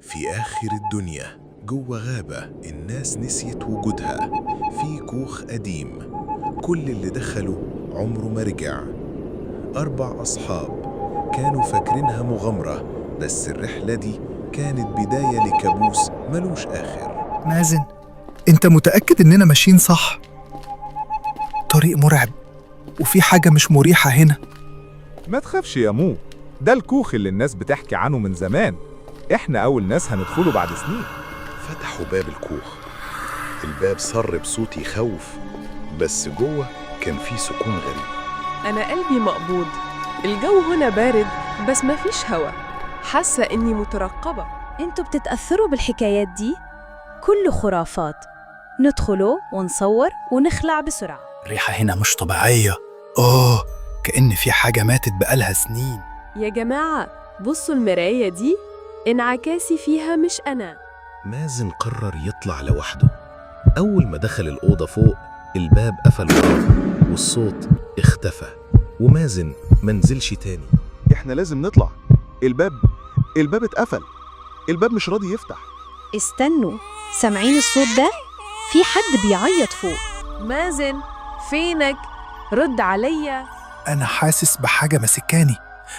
في آخر الدنيا جوه غابة الناس نسيت وجودها، في كوخ قديم كل اللي دخلوا عمره ما رجع. 4 أصحاب كانوا فاكرينها مغامرة، بس الرحلة دي كانت بداية لكابوس ملوش آخر. مازن، انت متأكد اننا ماشيين صح؟ طريق مرعب وفي حاجة مش مريحة هنا. ما تخافش يا مو، ده الكوخ اللي الناس بتحكي عنه من زمان. احنا أول ناس هندخله بعد سنين. فتحوا باب الكوخ، الباب صر بصوت يخوف، بس جوه كان في سكون غريب. أنا قلبي مقبوض، الجو هنا بارد بس مفيش هوا، حاسة إني مترقبة. انتوا بتتأثروا بالحكايات دي؟ كله خرافات. ندخله ونصور ونخلع بسرعة. الريحة هنا مش طبيعية. كأن في حاجة ماتت بقالها سنين. يا جماعة بصوا المراية دي، انعكاسي فيها مش أنا. مازن قرر يطلع لوحده. أول ما دخل الأوضة فوق الباب قفل وراه والصوت اختفى، ومازن منزلش تاني. احنا لازم نطلع. الباب اتقفل. الباب مش راضي يفتح. استنوا، سامعين الصوت ده؟ في حد بيعيط فوق. مازن فينك؟ رد عليا. أنا حاسس بحاجة مسكاني،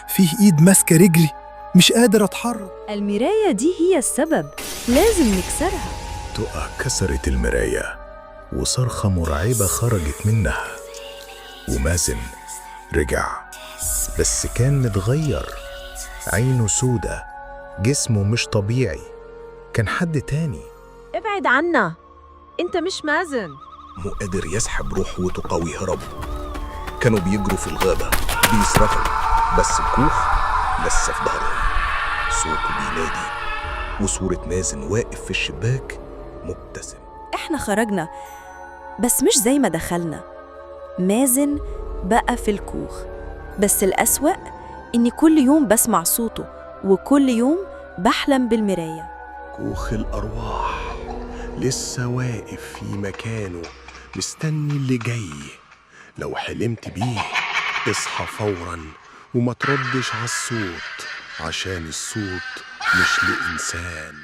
فيه إيد ماسكة رجلي، مش قادر أتحرك. المراية دي هي السبب، لازم نكسرها. تقع كسرت المراية وصرخة مرعبة خرجت منها، ومازن رجع، بس كان متغير. عينه سودة، جسمه مش طبيعي، كان حد تاني. ابعد عنا، انت مش مازن. مو قادر يسحب روحه وتقوي هرب. كانوا بيجروا في الغابة بيصرخوا، بس الكوخ لسه في ظهرهم. صوته بينادي، وصورة مازن واقف في الشباك مبتسم. احنا خرجنا بس مش زي ما دخلنا. مازن بقى في الكوخ، بس الأسوأ إني كل يوم بسمع صوته وكل يوم بحلم بالمراية. كوخ الأرواح لسه واقف في مكانه مستني اللي جاي. لو حلمت بيه اصحى فوراً وما تردش على الصوت، عشان الصوت مش لإنسان.